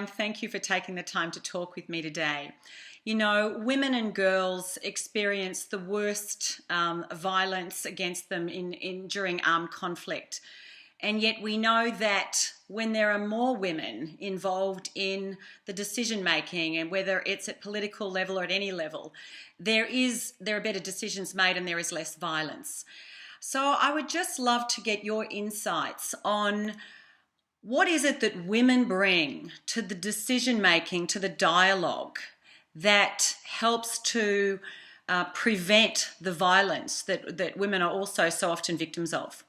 Thank you for taking the time to talk with me today. You know, women and girls experience the worst violence against them during armed conflict. And yet we know that when there are more women involved in the decision making, and whether it's at political level or at any level, there are better decisions made and there is less violence. So I would just love to get your insights on what is it that women bring to the decision making, to the dialogue, that helps to prevent the violence that women are also so often victims of?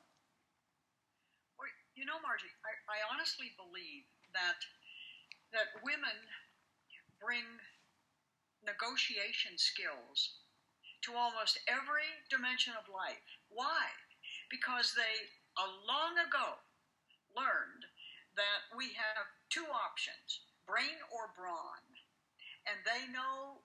Well, you know, Margie, I honestly believe that women bring negotiation skills to almost every dimension of life. Why? Because they, long ago, learned that we have two options, brain or brawn. And they knew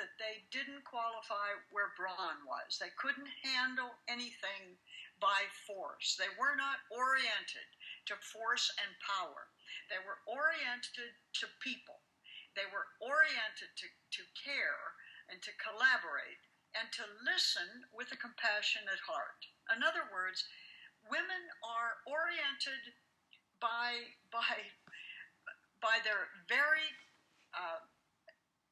that they didn't qualify where brawn was. They couldn't handle anything by force. They were not oriented to force and power. They were oriented to people. They were oriented to care and to collaborate and to listen with a compassionate heart. In other words, women are oriented by their very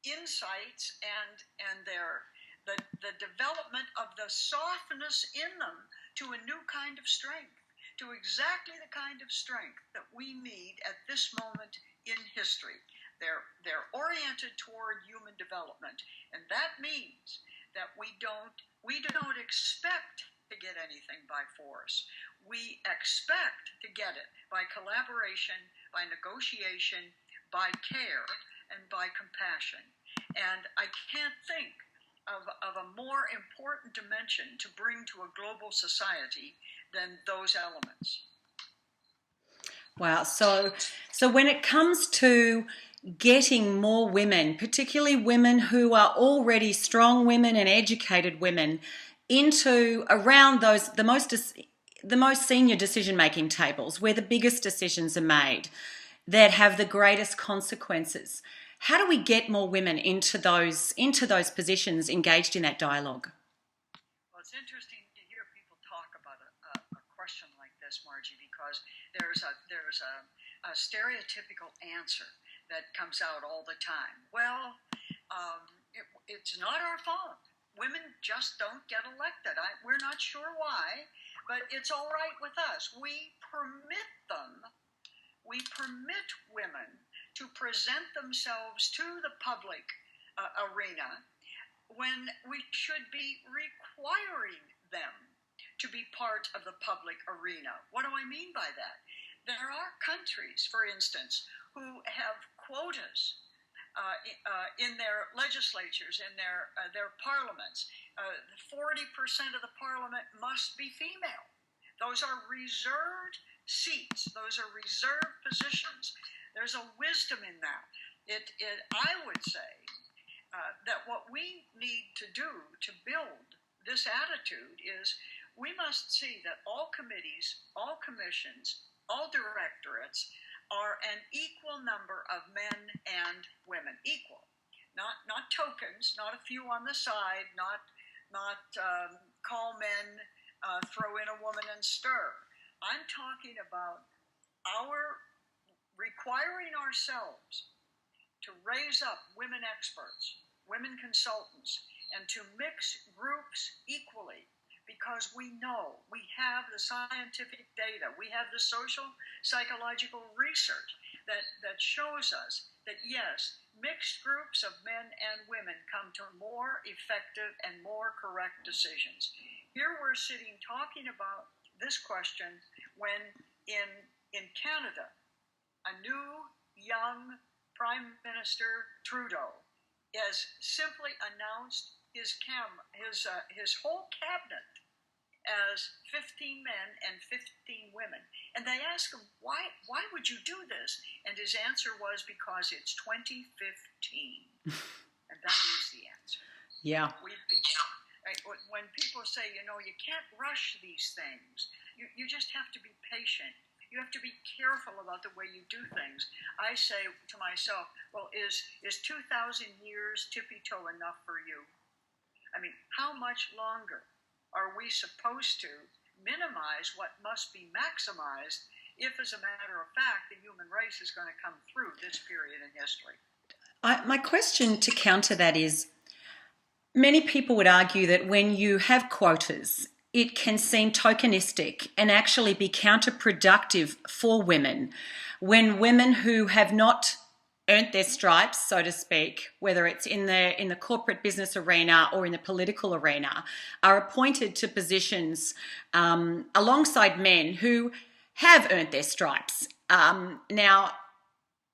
insights and the development of the softness in them to a new kind of strength, to exactly the kind of strength that we need at this moment in history. They're oriented toward human development, and that means that we don't expect to get anything by force. We expect to get it by collaboration, by negotiation, by care, and by compassion. And I can't think of a more important dimension to bring to a global society than those elements. Wow. So when it comes to getting more women, particularly women who are already strong women and educated women, into around the most senior decision making tables where the biggest decisions are made that have the greatest consequences, how do we get more women into those positions, engaged in that dialogue? Well, it's interesting to hear people talk about a question like this, Margie, because there's a stereotypical answer that comes out all the time. Well, it's not our fault. Women just don't get elected. We're not sure why, but it's all right with us. We permit women to present themselves to the public arena when we should be requiring them to be part of the public arena. What do I mean by that? There are countries, for instance, who have quotas in their legislatures, in their parliaments. 40% of the parliament must be female. Those are reserved seats. Those are reserved positions. There's a wisdom in that. I would say that what we need to do to build this attitude is we must see that all committees, all commissions, all directorates are an equal number of men and women, equal, not tokens, not a few on the side, not call men, throw in a woman and stir. I'm talking about our requiring ourselves to raise up women experts, women consultants, and to mix groups equally, because we know we have the scientific data, we have the social psychological research that shows us that yes, mixed groups of men and women come to more effective and more correct decisions. Here we're sitting talking about this question when in Canada, a new young Prime Minister Trudeau has simply announced his whole cabinet as 15 men and 15 women. And they asked him, why would you do this? And his answer was, because it's 2015. And that is the answer. Yeah. When people say, you can't rush these things, you just have to be patient. You have to be careful about the way you do things. I say to myself, well, is 2,000 years tippy-toe enough for you? I mean, how much longer are we supposed to minimize what must be maximized if, as a matter of fact, the human race is going to come through this period in history? My question to counter that is, many people would argue that when you have quotas, it can seem tokenistic and actually be counterproductive for women when women who have not earned their stripes, so to speak, whether it's in the corporate business arena or in the political arena, are appointed to positions alongside men who have earned their stripes. Now,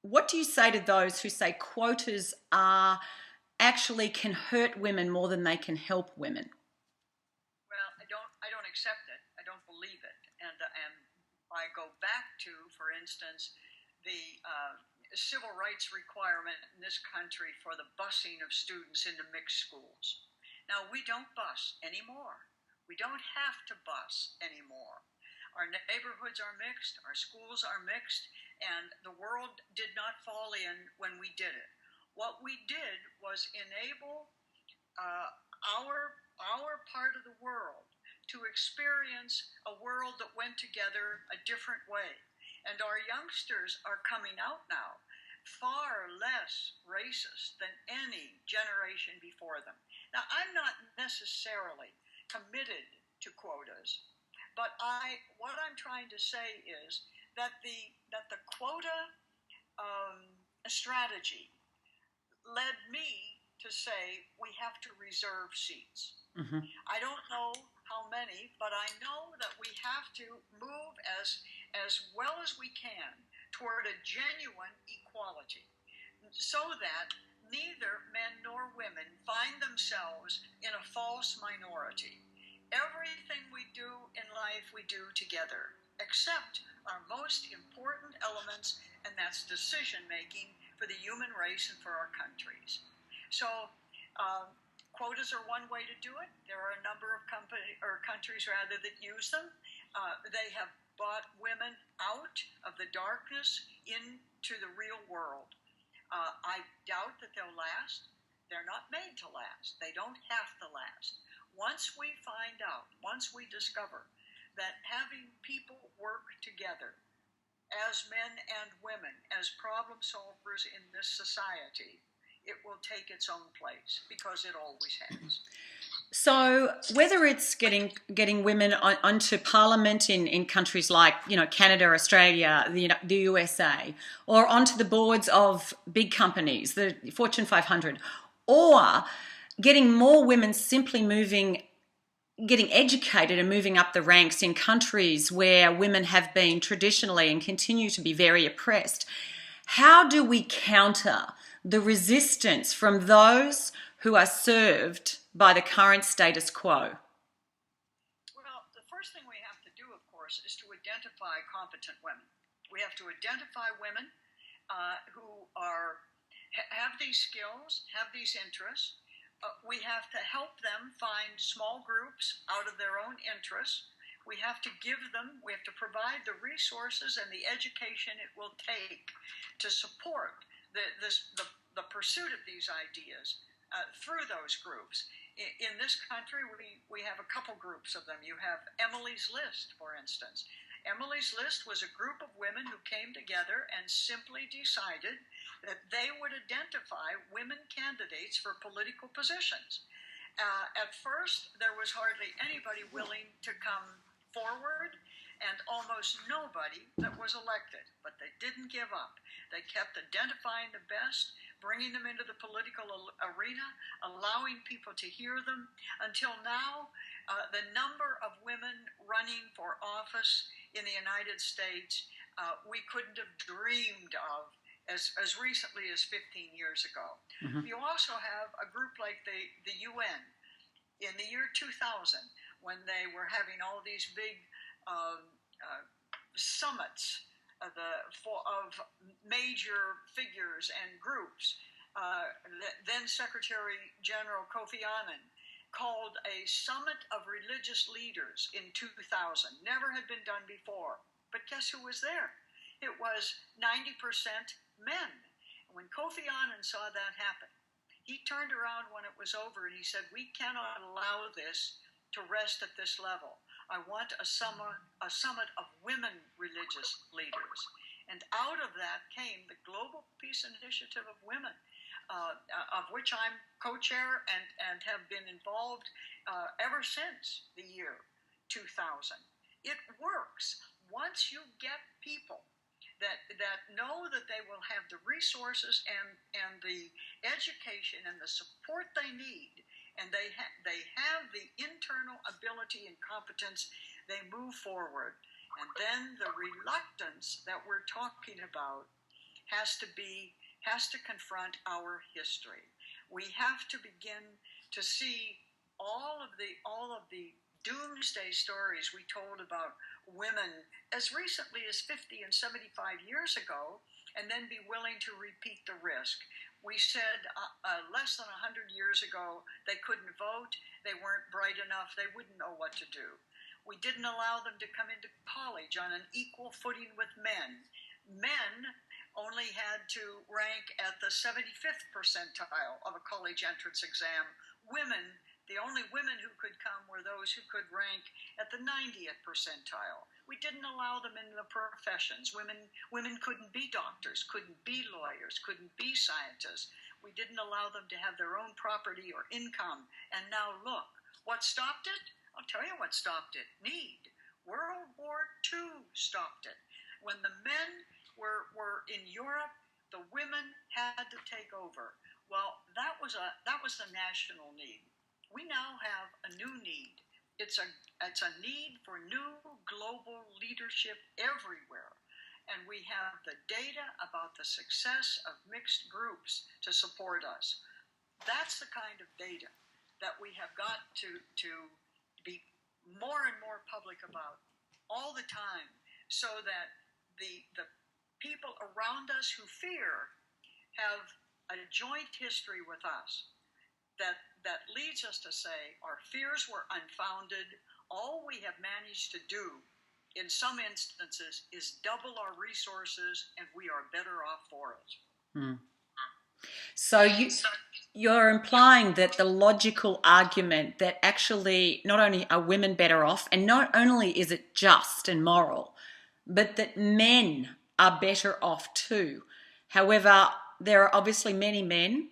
what do you say to those who say quotas are actually can hurt women more than they can help women? Well, I don't accept it. I don't believe it. And I go back to, for instance, the civil rights requirement in this country for the busing of students into mixed schools. Now, we don't bus anymore. We don't have to bus anymore. Our neighborhoods are mixed, our schools are mixed, and the world did not fall in when we did it. What we did was enable our part of the world to experience a world that went together a different way. And our youngsters are coming out now far less racist than any generation before them. Now, I'm not necessarily committed to quotas, but what I'm trying to say is that the quota strategy led me to say we have to reserve seats. Mm-hmm. I don't know how many, but I know that we have to move as well as we can toward a genuine equality, so that neither men nor women find themselves in a false minority. Everything we do in life we do together, except our most important elements, and that's decision making for the human race and for our countries. So quotas are one way to do it. There are a number of countries rather that use them. They have brought women out of the darkness into the real world. I doubt that they'll last. They're not made to last. They don't have to last. Once we find out, once we discover that having people work together as men and women, as problem solvers in this society, it will take its own place, because it always has. So whether it's getting women onto parliament in countries like Canada, Australia, the USA, or onto the boards of big companies, the Fortune 500, or getting more women simply getting educated and moving up the ranks in countries where women have been traditionally and continue to be very oppressed, how do we counter the resistance from those who are served by the current status quo? Well, the first thing we have to do, of course, is to identify competent women. We have to identify women who have these skills, have these interests. We have to help them find small groups out of their own interests. We have to provide the resources and the education it will take to support the pursuit of these ideas through those groups. In this country, we have a couple groups of them. You have Emily's List, for instance. Emily's List was a group of women who came together and simply decided that they would identify women candidates for political positions. At first, there was hardly anybody willing to come forward, and almost nobody that was elected. But they didn't give up. They kept identifying the best, bringing them into the political arena, allowing people to hear them, until now the number of women running for office in the United States we couldn't have dreamed of as recently as 15 years ago. Mm-hmm. You also have a group like the UN in the year 2000, when they were having all these big summits of major figures and groups. Then Secretary General Kofi Annan called a summit of religious leaders in 2000. Never had been done before. But guess who was there? It was 90% men. And when Kofi Annan saw that happen, he turned around when it was over and he said, we cannot allow this to rest at this level. I want a summit of women religious leaders. And out of that came the Global Peace Initiative of Women, of which I'm co-chair and have been involved ever since the year 2000. It works. Once you get people that know that they will have the resources and the education and the support they need, and they have the internal ability and competence, they move forward. And then the reluctance that we're talking about has to confront our history. We have to begin to see all of the doomsday stories we told about women as recently as 50 and 75 years ago, and then be willing to repeat the risk. We said less than 100 years ago they couldn't vote, they weren't bright enough, they wouldn't know what to do. We didn't allow them to come into college on an equal footing with men. Men only had to rank at the 75th percentile of a college entrance exam. Women, the only women who could come were those who could rank at the 90th percentile. We didn't allow them into the professions. Women couldn't be doctors, couldn't be lawyers, couldn't be scientists. We didn't allow them to have their own property or income. And now look, what stopped it? I'll tell you what stopped it. Need. World War II stopped it. When the men were in Europe, the women had to take over. Well, that was a national need. We now have a new need. It's a need for new global leadership everywhere. And we have the data about the success of mixed groups to support us. That's the kind of data that we have got to be more and more public about all the time, so that the people around us who fear have a joint history with us that leads us to say our fears were unfounded. All we have managed to do in some instances is double our resources, and we are better off for it. So you're implying that the logical argument that actually not only are women better off, and not only is it just and moral, but that men are better off too. However, there are obviously many men,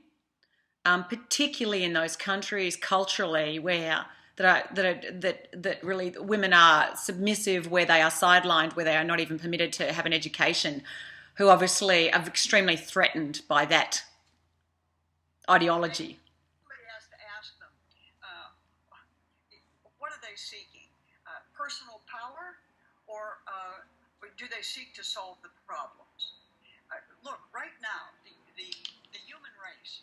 particularly in those countries culturally where that really women are submissive, where they are sidelined, where they are not even permitted to have an education, who obviously are extremely threatened by that ideology. Somebody has to ask them, what are they seeking? Personal power, or do they seek to solve the problems? Look, right now, the human race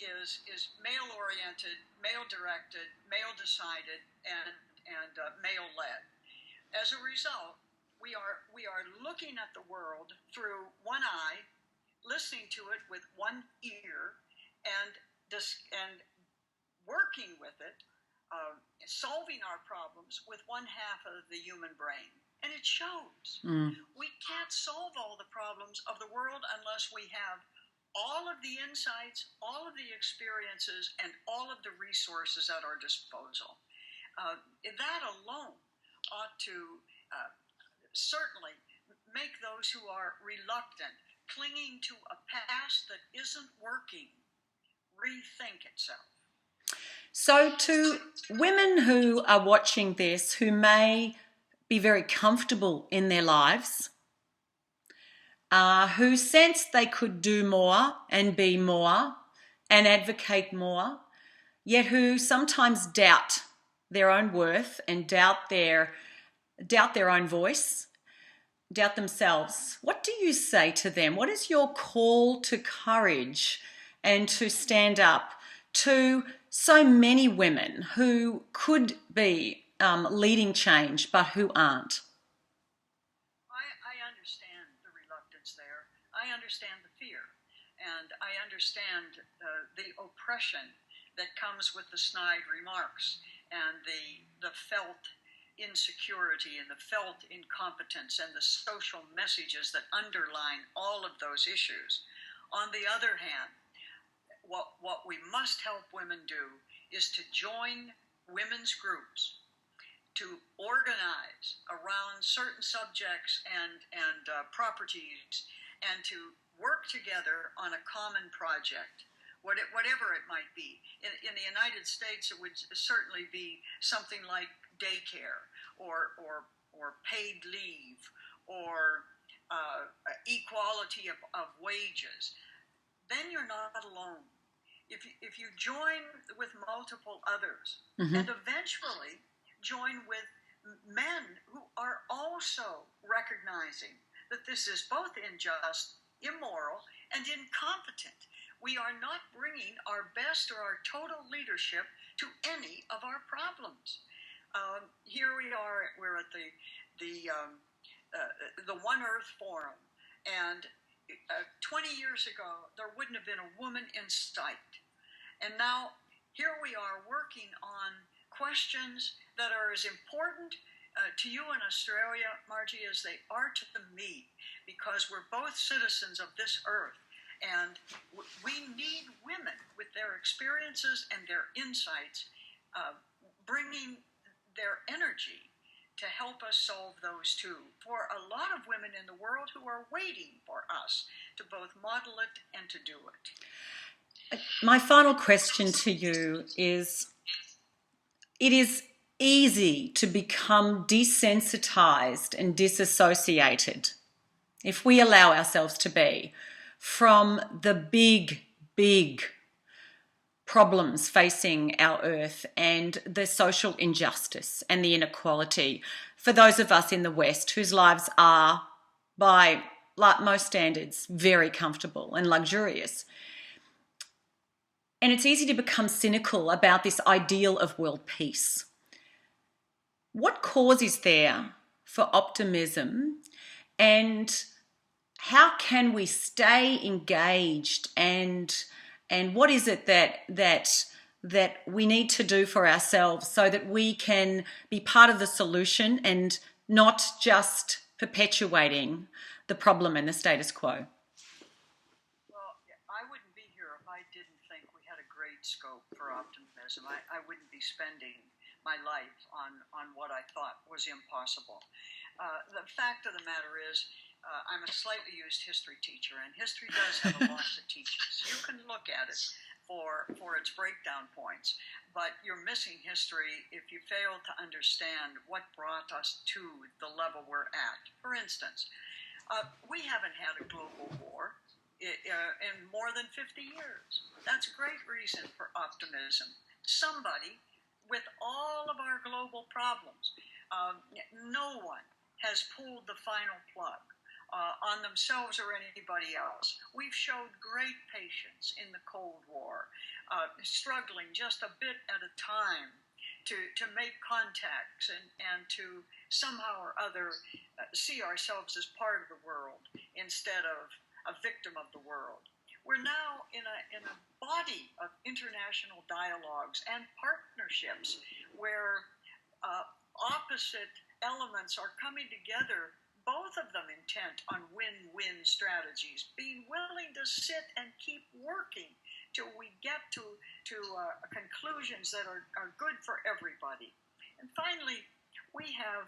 is male-oriented, male-directed, male-decided, and male-led. As a result, we are looking at the world through one eye, listening to it with one ear, and working with it, solving our problems with one half of the human brain. And it shows. We can't solve all the problems of the world unless we have all of the insights, all of the experiences, and all of the resources at our disposal. That alone ought to certainly make those who are reluctant, clinging to a past that isn't working, rethink itself. So to women who are watching this, who may be very comfortable in their lives, who sense they could do more and be more and advocate more, yet who sometimes doubt their own worth and doubt their own voice, doubt themselves, what do you say to them? What is your call to courage and to stand up to so many women who could be leading change but who aren't? I understand the reluctance there. I understand the fear. And I understand the oppression that comes with the snide remarks and the felt insecurity and the felt incompetence and the social messages that underline all of those issues. On the other hand, what we must help women do is to join women's groups, to organize around certain subjects and properties, and to work together on a common project, whatever it might be. In the United States, it would certainly be something like daycare or paid leave or equality of wages. Then you're not alone. If you join with multiple others, Mm-hmm. and eventually join with men who are also recognizing that this is both unjust, immoral, and incompetent. We are not bringing our best or our total leadership to any of our problems. Here we are. We're at the One Earth Forum, and 20 years ago there wouldn't have been a woman in sight, and now here we are working on questions that are as important to you in Australia, Margie, as they are to me, because we're both citizens of this earth, and we need women with their experiences and their insights, bringing their energy to help us solve those too, for a lot of women in the world who are waiting for us to both model it and to do it. My final question to you is, it is easy to become desensitized and disassociated, if we allow ourselves to be, from the big, big problems facing our earth and the social injustice and the inequality for those of us in the West whose lives are, by like most standards, very comfortable and luxurious. And it's easy to become cynical about this ideal of world peace. What cause is there for optimism, and how can we stay engaged, and what is it that we need to do for ourselves so that we can be part of the solution and not just perpetuating the problem and the status quo? Well, I wouldn't be here if I didn't think we had a great scope for optimism. I wouldn't be spending my life on what I thought was impossible. The fact of the matter is, I'm a slightly used history teacher, and history does have a lot to teach us. You can look at it for its breakdown points, but you're missing history if you fail to understand what brought us to the level we're at. For instance, we haven't had a global war in more than 50 years. That's a great reason for optimism. Somebody, with all of our global problems, no one has pulled the final plug on themselves or anybody else. We've showed great patience in the Cold War, struggling just a bit at a time to make contacts and to somehow or other see ourselves as part of the world instead of a victim of the world. We're now in a body of international dialogues and partnerships where opposite elements are coming together, both of them intent on win-win strategies, being willing to sit and keep working till we get to conclusions that are good for everybody. And finally, we have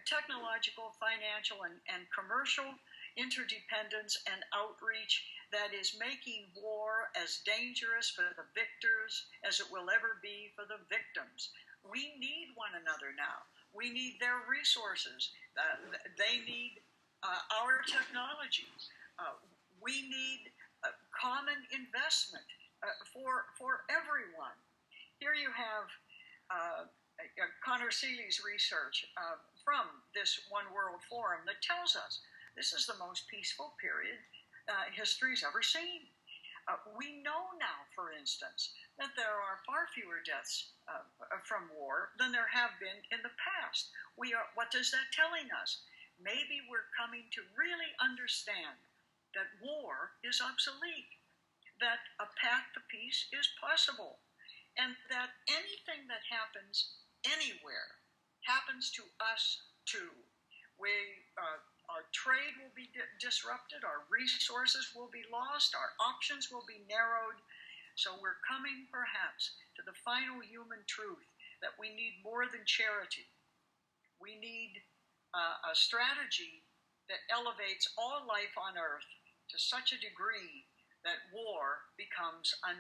technological, financial, and commercial interdependence and outreach that is making war as dangerous for the victors as it will ever be for the victims. We need one another now. We need their resources. They need our technology. We need common investment for everyone. Here you have Connor Seeley's research from this One World Forum that tells us this is the most peaceful period history's ever seen. We know now, for instance, that there are far fewer deaths from war than there have been in the past. What is that telling us? Maybe we're coming to really understand that war is obsolete, that a path to peace is possible, and that anything that happens anywhere happens to us too. Our trade will be disrupted, our resources will be lost, our options will be narrowed. So we're coming perhaps to the final human truth that we need more than charity. We need a strategy that elevates all life on earth to such a degree that war becomes unnecessary.